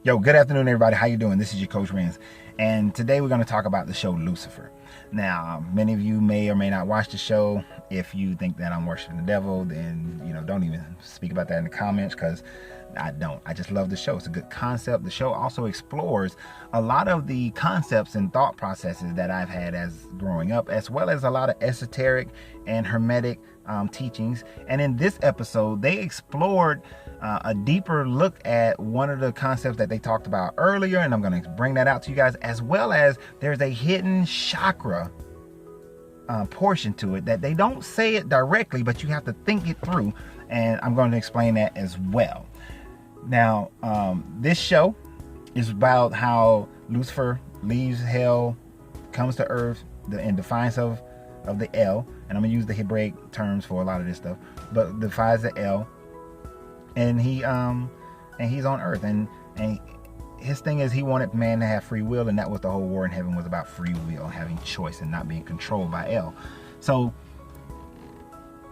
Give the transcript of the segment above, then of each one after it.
Yo, good afternoon, everybody. How you doing? This is your Coach Renz, and today we're going to talk about the show Lucifer. Now, many of you may or may not watch the show. If you think that I'm worshiping the devil, then don't even speak about that in the comments, because I don't. I just love the show. It's a good concept. The show also explores a lot of the concepts and thought processes that I've had as growing up, as well as a lot of esoteric and hermetic teachings. And in this episode, they explored a deeper look at one of the concepts that they talked about earlier, and I'm going to bring that out to you guys, as well as there's a hidden chakra portion to it that they don't say it directly, but you have to think it through, and I'm going to explain that as well. Now, this show is about how Lucifer leaves hell, comes to earth in defiance of the L, and I'm going to use the Hebraic terms for a lot of this stuff, but defies the L, and he's on earth, and his thing is he wanted man to have free will, and that was the whole war in heaven, was about free will, having choice and not being controlled by L. So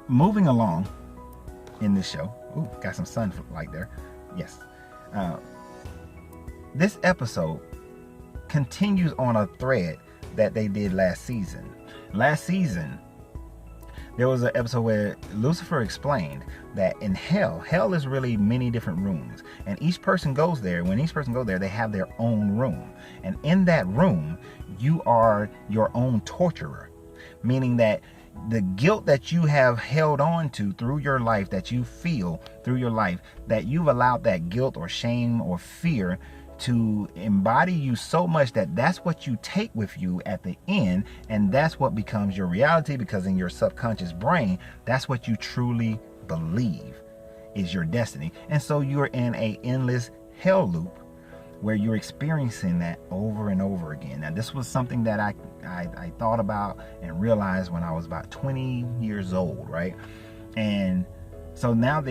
moving along in this show, ooh, got some sunlight there. Yes. This episode continues on a thread that they did last season. Last season, there was an episode where Lucifer explained that in hell is really many different rooms. And each person goes there. When each person goes there, they have their own room. And in that room, you are your own torturer. Meaning that the guilt that you have held on to through your life, that you feel through your life, that you've allowed that guilt or shame or fear to embody you so much that that's what you take with you at the end, and that's what becomes your reality, because in your subconscious brain, that's what you truly believe is your destiny. And so you're in a endless hell loop where you're experiencing that over and over again. Now, this was something that I thought about and realized when I was about 20 years old, right? And so now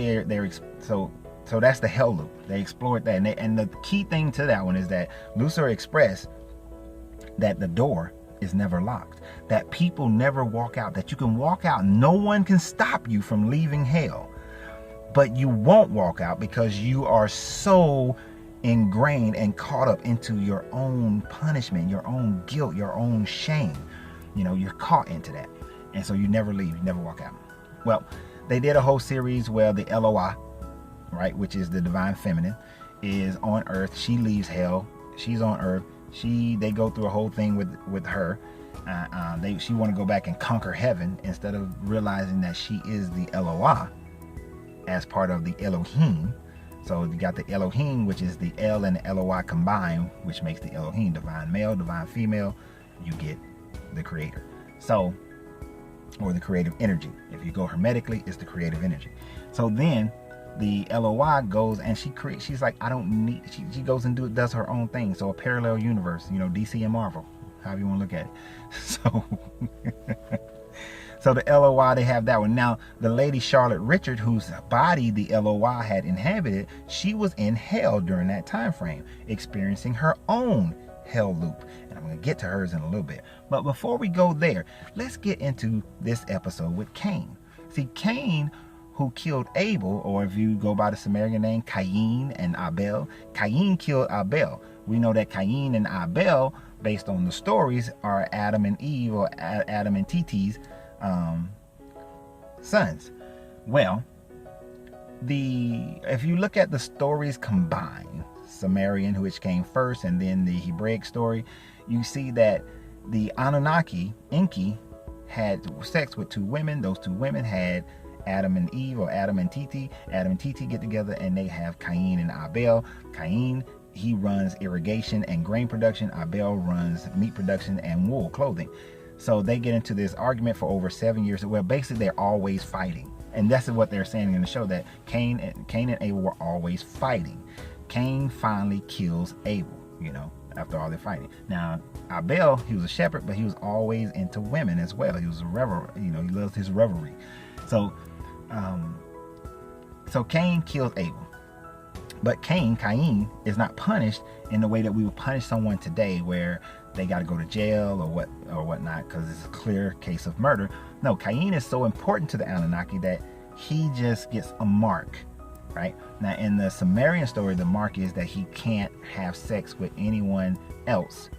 so that's the hell loop. They explored that, and the key thing to that one is that Lucifer expressed that the door is never locked, that people never walk out, that you can walk out, no one can stop you from leaving hell, but you won't walk out because you are so ingrained and caught up into your own punishment, your own guilt, your own shame. You're caught into that, and so you never leave, you never walk out. Well, they did a whole series where the LOI, right, which is the divine feminine, is on earth. She leaves hell, she's on earth. They go through a whole thing with her. She want to go back and conquer heaven, instead of realizing that she is the LOI as part of the Elohim. So you got the Elohim, which is the L and the LOI combined, which makes the Elohim, divine male, divine female. You get the creator, or the creative energy. If you go hermetically, it's the creative energy. So then the LOI goes and she's like, I don't need, she goes and does her own thing. So a parallel universe, DC and Marvel, however you want to look at it. So the LOI, they have that one. Now, the lady Charlotte Richard, whose body the LOI had inhabited, she was in hell during that time frame, experiencing her own hell loop. And I'm going to get to hers in a little bit. But before we go there, let's get into this episode with Cain. See, Cain, who killed Abel, or if you go by the Sumerian name, Cain and Abel. Cain killed Abel. We know that Cain and Abel, based on the stories, are Adam and Eve, or Adam and Titi's sons. Well, if you look at the stories combined, Sumerian, which came first, and then the Hebraic story, you see that the Anunnaki, Enki, had sex with two women. Those two women had Adam and Eve, or Adam and Titi. Adam and Titi get together and they have Cain and Abel. Cain, he runs irrigation and grain production. Abel runs meat production and wool clothing. So they get into this argument for over 7 years. Well, basically they're always fighting. And that's what they're saying in the show, that Cain and Abel were always fighting. Cain finally kills Abel, after all their fighting. Now, Abel, he was a shepherd, but he was always into women as well. He was a reveler, he loved his revelry. So Cain kills Abel. But Cain is not punished in the way that we would punish someone today, where they got to go to jail or whatnot, because it's a clear case of murder. No, Cain is so important to the Anunnaki that he just gets a mark right? Now, in the Sumerian story, the mark is that he can't have sex with anyone else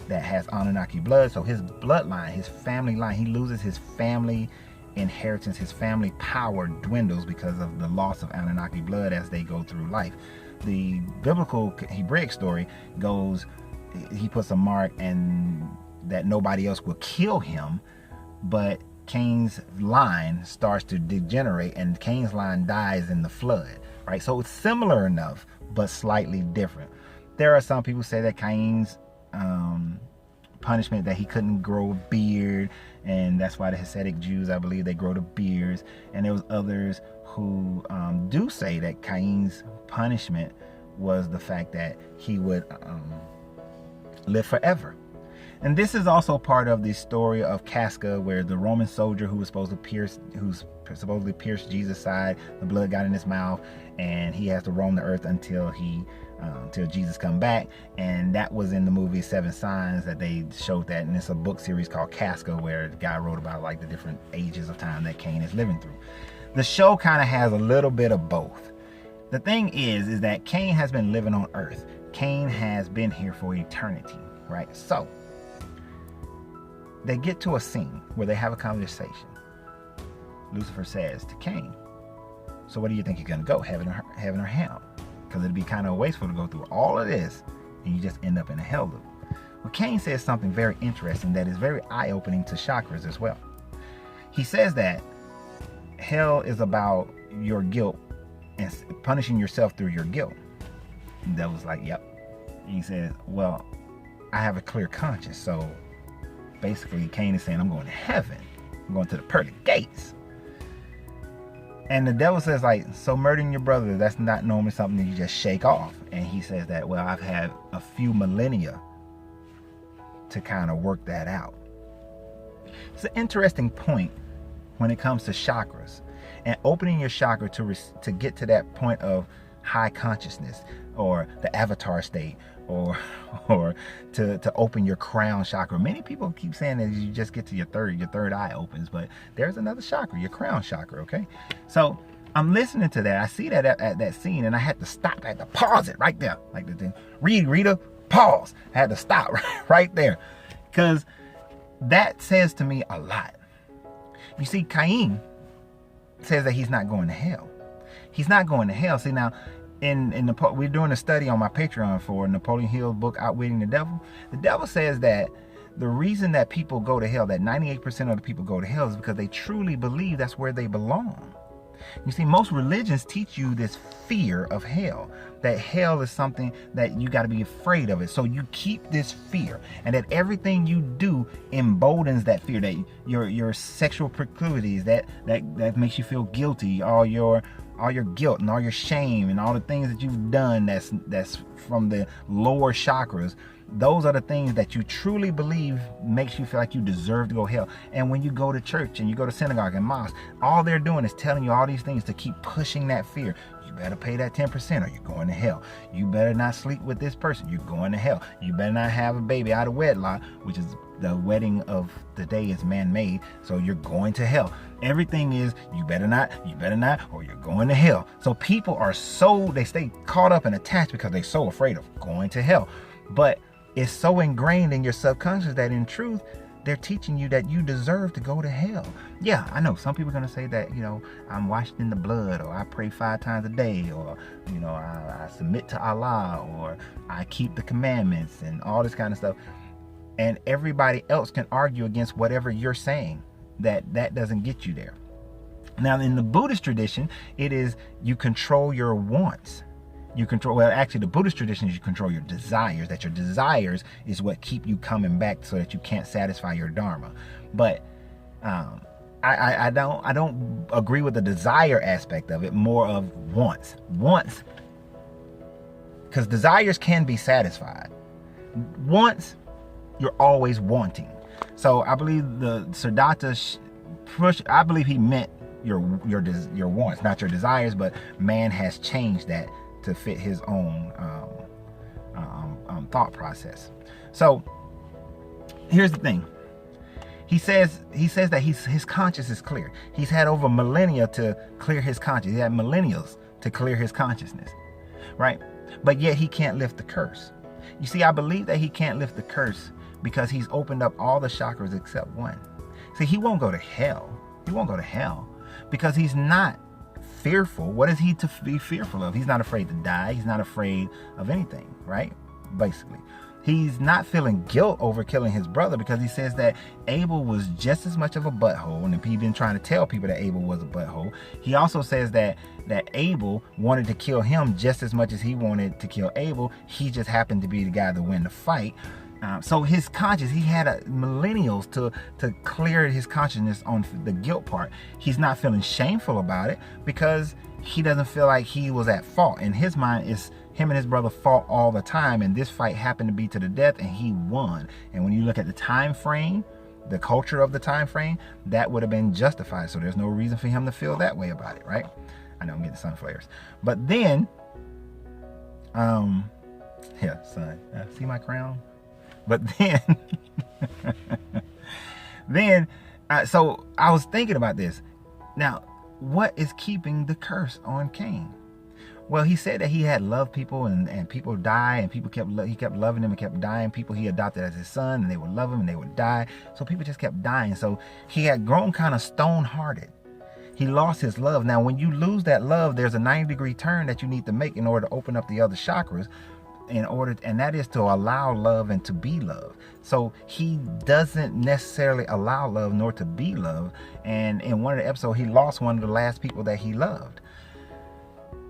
that has Anunnaki blood. So his bloodline, his family line, he loses his family inheritance, his family power dwindles because of the loss of Anunnaki blood as they go through life. The biblical Hebraic story goes, he puts a mark and that nobody else will kill him, but Cain's line starts to degenerate and Cain's line dies in the flood, right? So it's similar enough, but slightly different. There are some people who say that Cain's punishment, that he couldn't grow a beard, and that's why the Hasidic Jews, I believe, they grow the beards. And there was others who do say that Cain's punishment was the fact that he would live forever. And this is also part of the story of Casca, where the Roman soldier who was supposed to pierce Jesus' side, the blood got in his mouth, and he has to roam the earth until Jesus come back. And that was in the movie Seven Signs that they showed that, and it's a book series called Casca where the guy wrote about like the different ages of time that Cain is living through. The show kind of has a little bit of both. The thing is that Cain has been living on earth. Cain has been here for eternity, right? So they get to a scene where they have a conversation. Lucifer says to Cain, so what do you think you're going to go, heaven or hell? Because it'd be kind of wasteful to go through all of this and you just end up in a hell loop. Well, Cain says something very interesting that is very eye-opening to chakras as well. He says that hell is about your guilt and punishing yourself through your guilt. And the devil's like, yep. And he says, well, I have a clear conscience, so basically Cain is saying, I'm going to heaven. I'm going to the pearly gates. And the devil says, like, so murdering your brother, that's not normally something that you just shake off. And he says that, well, I've had a few millennia to kind of work that out. It's an interesting point when it comes to chakras and opening your chakra to get to that point of high consciousness, or the avatar state, or to open your crown chakra. Many people keep saying that you just get to your third eye opens, but there's another chakra, your crown chakra, okay? So I'm listening to that. I see that at that scene, and I had to stop. I had to pause it right there. Like the thing. Rita, pause. I had to stop right there. Because that says to me a lot. You see, Cain says that he's not going to hell. He's not going to hell. See, now, we're doing a study on my Patreon for Napoleon Hill's book, Outwitting the Devil. The devil says that the reason that people go to hell, that 98% of the people go to hell, is because they truly believe that's where they belong. You see, most religions teach you this fear of hell, that hell is something that you got to be afraid of it. So you keep this fear, and that everything you do emboldens that fear, that your sexual proclivities, that makes you feel guilty, all your guilt and all your shame and all the things that you've done that's from the lower chakras. Those are the things that you truly believe makes you feel like you deserve to go to hell. And when you go to church and you go to synagogue and mosque, all they're doing is telling you all these things to keep pushing that fear. You better pay that 10% or you're going to hell. You better not sleep with this person. You're going to hell. You better not have a baby out of wedlock, which is the wedding of the day is man-made. So you're going to hell. Everything is you better not, or you're going to hell. So people are they stay caught up and attached because they're so afraid of going to hell. But it's so ingrained in your subconscious that in truth, they're teaching you that you deserve to go to hell. Yeah, I know some people are going to say that, I'm washed in the blood, or I pray 5 times a day, or, I submit to Allah, or I keep the commandments and all this kind of stuff. And everybody else can argue against whatever you're saying. That doesn't get you there. Now, in the Buddhist tradition, it is you control your wants. The Buddhist tradition is you control your desires, that your desires is what keep you coming back so that you can't satisfy your dharma. But I don't agree with the desire aspect of it, more of wants, because desires can be satisfied. Wants, you're always wanting. So I believe the Siddhartha I believe he meant your wants, not your desires, but man has changed that to fit his own thought process. So here's the thing. He says that his conscience is clear. He's had over millennia to clear his conscience. He had millennials to clear his consciousness, right? But yet he can't lift the curse. You see, I believe that he can't lift the curse because he's opened up all the chakras except one. See, he won't go to hell. He won't go to hell because he's not fearful. What is he to be fearful of? He's not afraid to die. He's not afraid of anything, right? Basically. He's not feeling guilt over killing his brother because he says that Abel was just as much of a butthole, and he's been trying to tell people that Abel was a butthole. He also says that Abel wanted to kill him just as much as he wanted to kill Abel. He just happened to be the guy to win the fight. So his conscience, he had millennials to clear his consciousness on the guilt part. He's not feeling shameful about it because he doesn't feel like he was at fault. In his mind, it's him and his brother fought all the time, and this fight happened to be to the death, and he won. And when you look at the time frame, the culture of the time frame, that would have been justified. So there's no reason for him to feel that way about it, right? I know I'm getting sun flares. But then, yeah, sun. See my crown? But then, so I was thinking about this. Now, what is keeping the curse on Cain? Well, he said that he had loved people and people die, and people he kept loving them and kept dying. People he adopted as his son, and they would love him and they would die. So people just kept dying. So he had grown kind of stone-hearted. He lost his love. Now, when you lose that love, there's a 90-degree turn that you need to make in order to open up the other chakras. And that is to allow love and to be loved. So he doesn't necessarily allow love nor to be loved. And in one of the episodes, he lost one of the last people that he loved.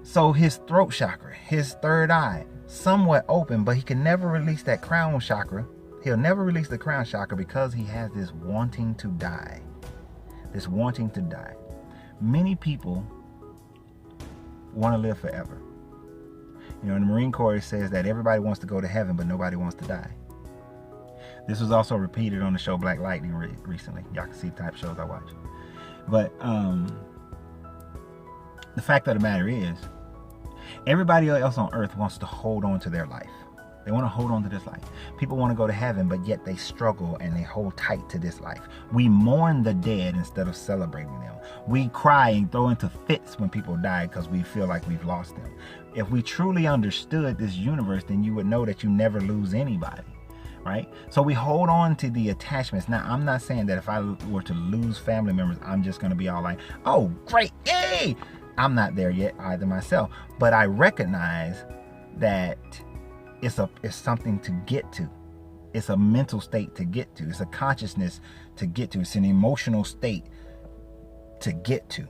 So his throat chakra, his third eye, somewhat open, but he can never release that crown chakra. He'll never release the crown chakra because he has this wanting to die. This wanting to die. Many people want to live forever. You know, in the Marine Corps, it says that everybody wants to go to heaven, but nobody wants to die. This was also repeated on the show Black Lightning recently. Y'all can see the type of shows I watch. But the fact of the matter is, everybody else on earth wants to hold on to their life. They want to hold on to this life. People want to go to heaven, but yet they struggle and they hold tight to this life. We mourn the dead instead of celebrating them. We cry and throw into fits when people die because we feel like we've lost them. If we truly understood this universe, then you would know that you never lose anybody, right? So we hold on to the attachments. Now, I'm not saying that if I were to lose family members, I'm just going to be all like, oh, great, yay! I'm not there yet either myself. But I recognize that it's something to get to. It's a mental state to get to. It's a consciousness to get to. It's an emotional state to get to.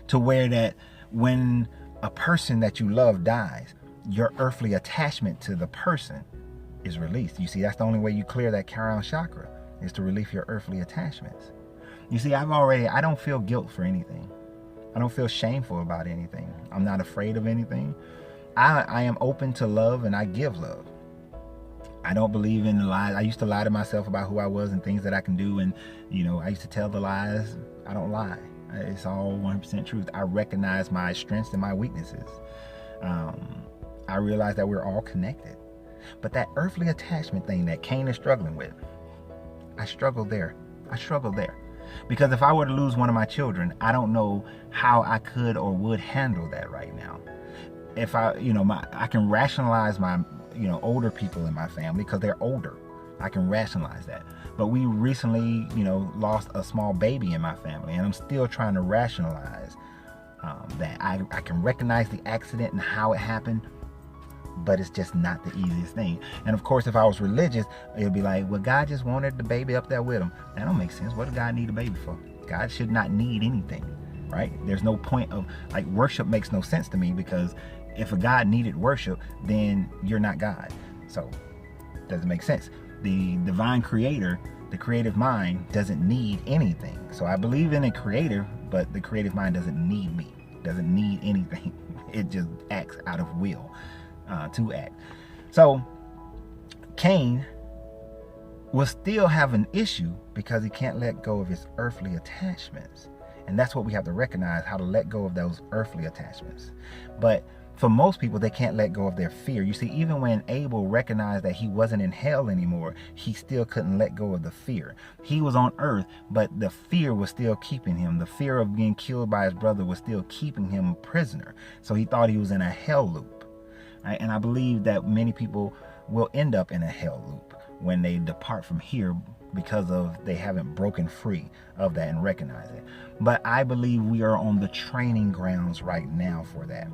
To where that when a person that you love dies, your earthly attachment to the person is released. You see, that's the only way you clear that crown chakra, is to release your earthly attachments. You see, I don't feel guilt for anything. I don't feel shameful about anything. I'm not afraid of anything. I am open to love, and I give love. I don't believe in the lies. I used to lie to myself about who I was and things that I can do, and I used to tell the lies. I don't lie. It's all 100% truth. I recognize my strengths and my weaknesses. I realize that we're all connected. But that earthly attachment thing that Cain is struggling with, I struggle there. Because if I were to lose one of my children, I don't know how I could or would handle that right now. If I can rationalize my, older people in my family because they're older. I can rationalize that. But we recently, lost a small baby in my family, and I'm still trying to rationalize that. I can recognize the accident and how it happened, but it's just not the easiest thing. And of course, if I was religious, it'd be like, well, God just wanted the baby up there with him. That don't make sense. What does God need a baby for? God should not need anything, right? There's no point of, worship makes no sense to me, because if a God needed worship, then you're not God. So it doesn't make sense. The divine creator, the creative mind, doesn't need anything. So I believe in a creator, but the creative mind doesn't need me, doesn't need anything. It just acts out of will to act. So Cain will still have an issue because he can't let go of his earthly attachments. And that's what we have to recognize, how to let go of those earthly attachments. But for most people, they can't let go of their fear. You see, even when Abel recognized that he wasn't in hell anymore, he still couldn't let go of the fear. He was on earth, but the fear was still keeping him. The fear of being killed by his brother was still keeping him a prisoner. So he thought he was in a hell loop. Right? And I believe that many people will end up in a hell loop when they depart from here, because of they haven't broken free of that and recognize it. But I believe we are on the training grounds right now for that.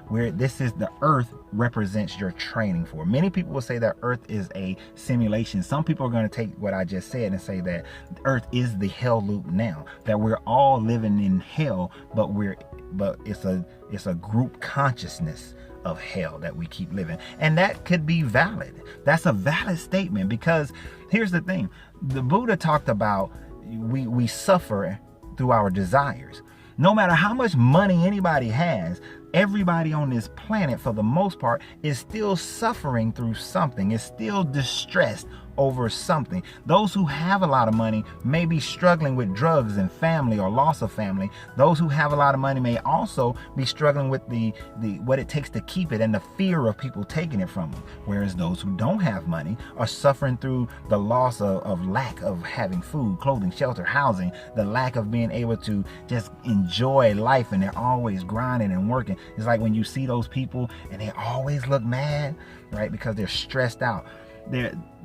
Where this is the earth represents your training for. Many people will say that earth is a simulation. Some people are going to take what I just said and say that earth is the hell loop now, that we're all living in hell, but it's a group consciousness of hell that we keep living. And that could be valid. That's a valid statement, because here's the thing. The Buddha talked about we suffer through our desires. No matter how much money anybody has, everybody on this planet, for the most part, is still suffering through something, is still distressed over something. Those who have a lot of money may be struggling with drugs and family or loss of family. Those who have a lot of money may also be struggling with the what it takes to keep it and the fear of people taking it from them. Whereas those who don't have money are suffering through the loss of lack of having food, clothing, shelter, housing, the lack of being able to just enjoy life, and they're always grinding and working. It's like when you see those people and they always look mad, right? Because they're stressed out.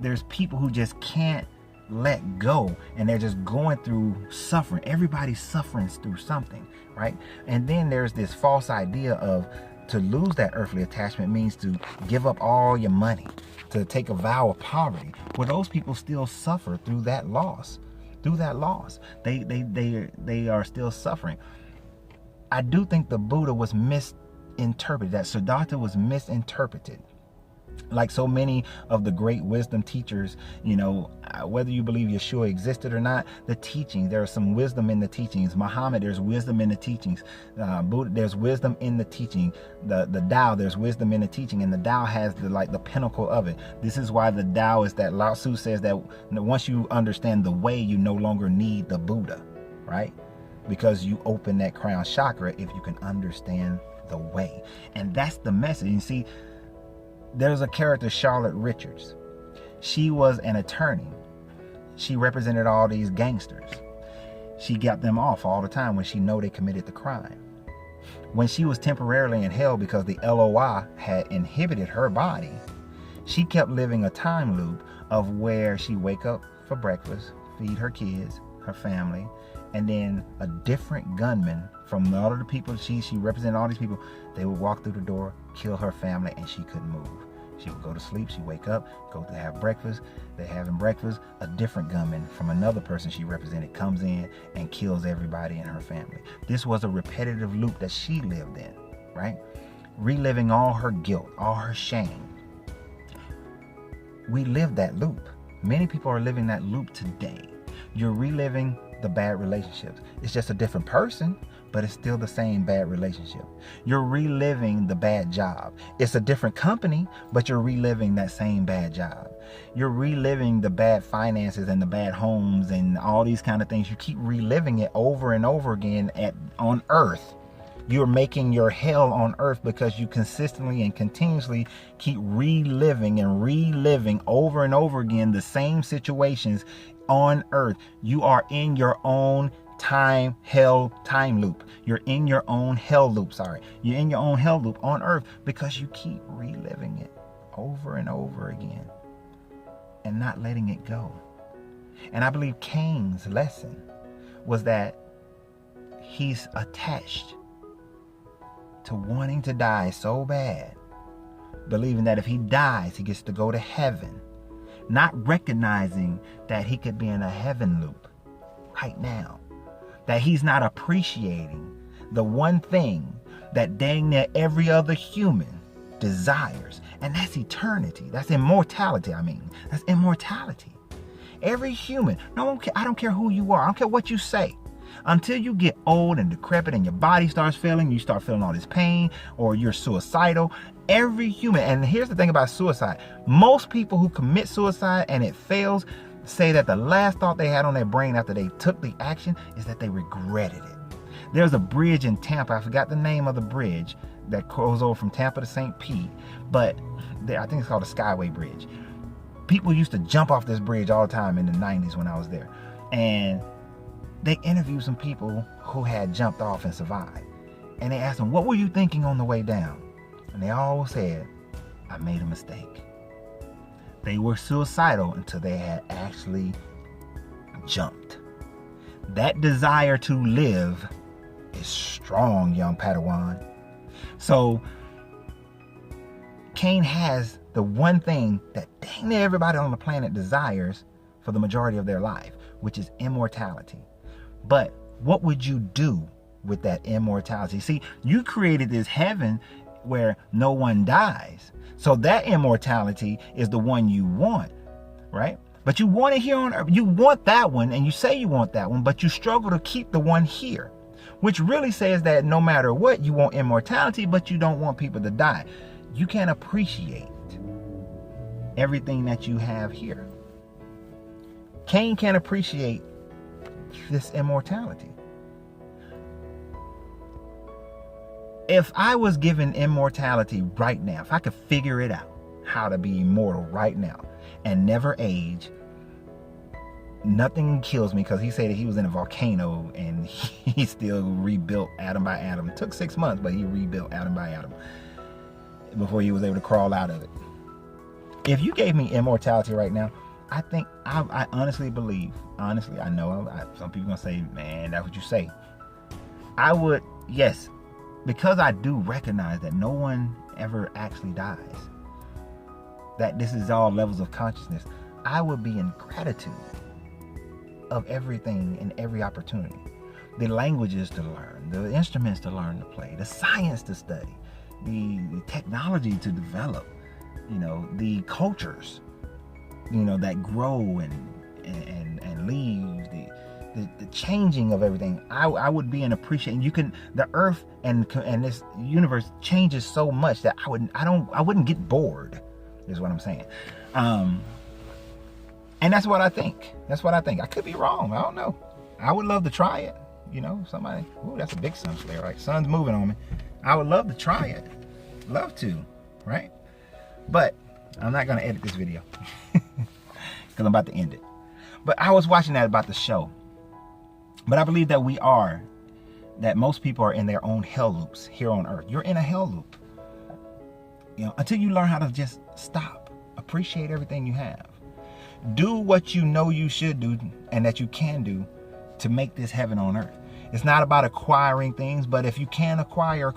There's people who just can't let go, and they're just going through suffering. Everybody's suffering through something, right? And then there's this false idea of to lose that earthly attachment means to give up all your money, to take a vow of poverty. Well, those people still suffer through that loss. They are still suffering. I do think the Buddha was misinterpreted, that Siddhartha was misinterpreted. Like so many of the great wisdom teachers, whether you believe Yeshua existed or not, the teachings, there's some wisdom in the teachings. Muhammad, there's wisdom in the teachings. Buddha, there's wisdom in the teaching. The Tao, there's wisdom in the teaching, and the Tao has the pinnacle of it. This is why the Tao is that Lao Tzu says that once you understand the way, you no longer need the Buddha, right? Because you open that crown chakra if you can understand the way. And that's the message. You see, there's a character, Charlotte Richards. She was an attorney. She represented all these gangsters. She got them off all the time when she knew they committed the crime. When she was temporarily in hell because the LOI had inhibited her body, she kept living a time loop of where she wake up for breakfast, feed her kids, her family, and then a different gunman from all of the people she represented, all these people, they would walk through the door, kill her family, and she couldn't move. She would go to sleep, she'd wake up, go to have breakfast. They're having breakfast. A different gunman from another person she represented comes in and kills everybody in her family. This was a repetitive loop that she lived in, right? Reliving all her guilt, all her shame. We live that loop. Many people are living that loop today. You're reliving the bad relationships. It's just a different person, but it's still the same bad relationship. You're reliving the bad job. It's a different company, but you're reliving that same bad job. You're reliving the bad finances and the bad homes and all these kind of things. You keep reliving it over and over again on earth. You're making your hell on earth because you consistently and continuously keep reliving over and over again the same situations on earth. You are in your own time loop. You're in your own hell loop, You're in your own hell loop on earth because you keep reliving it over and over again and not letting it go. And I believe Cain's lesson was that he's attached to wanting to die so bad, believing that if he dies, he gets to go to heaven, not recognizing that he could be in a heaven loop right now, that he's not appreciating the one thing that dang near every other human desires, and that's eternity. That's immortality. That's immortality. Every human, I don't care who you are, I don't care what you say. Until you get old and decrepit and your body starts failing, you start feeling all this pain, or you're suicidal. Every human, and here's the thing about suicide. Most people who commit suicide and it fails say that the last thought they had on their brain after they took the action is that they regretted it. There's a bridge in Tampa. I forgot the name of the bridge that goes over from Tampa to St. Pete, but I think it's called the Skyway Bridge. People used to jump off this bridge all the time in the 90s when I was there. And they interviewed some people who had jumped off and survived. And they asked them, what were you thinking on the way down? And they all said, I made a mistake. They were suicidal until they had actually jumped. That desire to live is strong, young Padawan. So Cain has the one thing that dang near everybody on the planet desires for the majority of their life, which is immortality. But what would you do with that immortality? See, you created this heaven where no one dies. So that immortality is the one you want, right? But you want it here on earth. You want that one, and you say you want that one, but you struggle to keep the one here, which really says that no matter what, you want immortality, but you don't want people to die. You can't appreciate everything that you have here. Cain can't appreciate this immortality. If I was given immortality right now, if I could figure it out, how to be immortal right now and never age, nothing kills me, because he said that he was in a volcano and he still rebuilt atom by atom. It took 6 months, but he rebuilt atom by atom before he was able to crawl out of it. If you gave me immortality right now, I think, I honestly believe, honestly, I know some people are going to say, man, that's what you say. I would, yes, because I do recognize that no one ever actually dies, that this is all levels of consciousness, I would be in gratitude of everything and every opportunity. The languages to learn, the instruments to learn to play, the science to study, the technology to develop, the cultures, that grow and leave, the changing of everything. I would be an appreciation. The earth and this universe changes so much that I wouldn't get bored, is what I'm saying. And that's what I think. I could be wrong. I don't know. I would love to try it. Somebody, ooh, that's a big sun flare, right? Sun's moving on me. I would love to try it. Love to, right? But I'm not going to edit this video because I'm about to end it. But I was watching that about the show. But I believe that most people are in their own hell loops here on earth. You're in a hell loop. Until you learn how to just stop, appreciate everything you have. Do what you know you should do and that you can do to make this heaven on earth. It's not about acquiring things, but if you can acquire.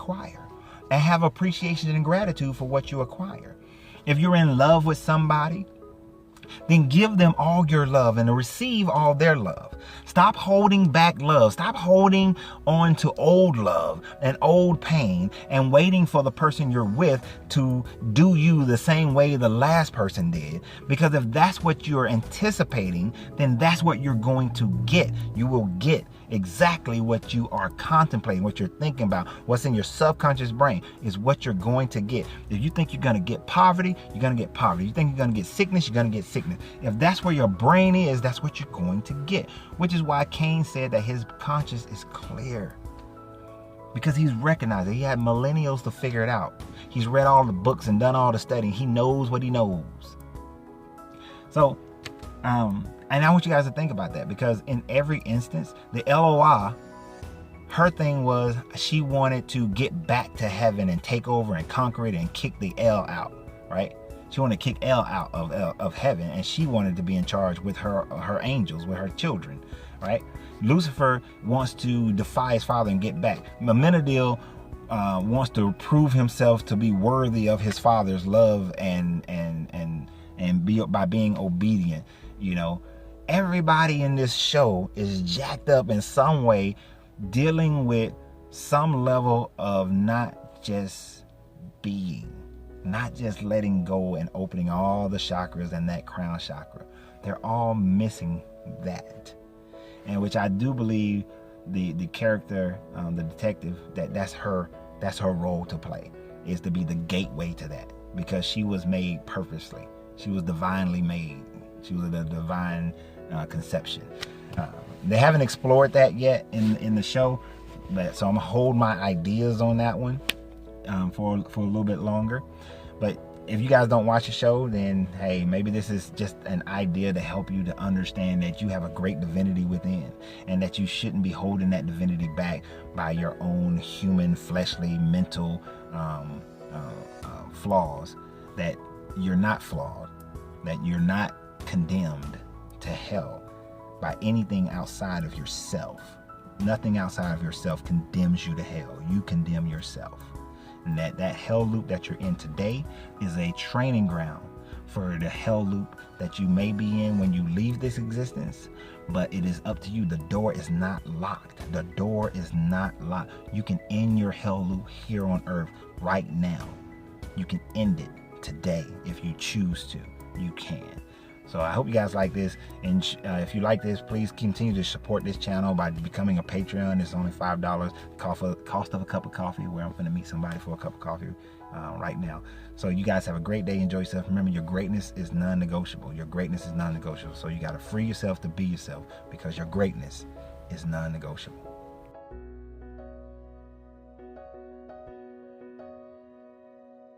And have appreciation and gratitude for what you acquire. If you're in love with somebody, then give them all your love and receive all their love. Stop holding back love. Stop holding on to old love and old pain and waiting for the person you're with to do you the same way the last person did. Because if that's what you're anticipating, then that's what you're going to get. You will get exactly what you are contemplating, what you're thinking about, what's in your subconscious brain is what you're going to get. If you think you're going to get poverty, you're going to get poverty. You think you're going to get sickness, you're going to get sickness. If that's where your brain is, that's what you're going to get. Which is why Cain said that his conscience is clear. Because he's recognized it. He had millennials to figure it out. He's read all the books and done all the studying. He knows what he knows. So, and I want you guys to think about that, because in every instance, the LOI, her thing was she wanted to get back to heaven and take over and conquer it and kick the L out, right? She wanted to kick L out of heaven, and she wanted to be in charge with her angels, with her children, right? Lucifer wants to defy his father and get back. Amenadiel wants to prove himself to be worthy of his father's love and be by being obedient. Everybody in this show is jacked up in some way, dealing with some level of not just being, not just letting go and opening all the chakras and that crown chakra. They're all missing that. And which I do believe the character, the detective, that's her role to play, is to be the gateway to that, because she was made purposely. She was divinely made. She was a divine conception. They haven't explored that yet in the show, So I'm gonna hold my ideas on that one for a little bit longer. But if you guys don't watch the show, then hey, maybe this is just an idea to help you to understand that you have a great divinity within, and that you shouldn't be holding that divinity back by your own human, fleshly, mental flaws. That you're not flawed, that you're not condemned to hell by anything outside of yourself. Nothing outside of yourself condemns you to hell. You condemn yourself. And that hell loop that you're in today is a training ground for the hell loop that you may be in when you leave this existence. But it is up to you. The door is not locked. The door is not locked. You can end your hell loop here on earth right now. You can end it today if you choose to. You can. So I hope you guys like this, and if you like this, please continue to support this channel by becoming a Patreon. It's only $5, cost of a cup of coffee, where I'm going to meet somebody for a cup of coffee right now. So you guys have a great day. Enjoy yourself. Remember, your greatness is non-negotiable. Your greatness is non-negotiable. So you got to free yourself to be yourself, because your greatness is non-negotiable.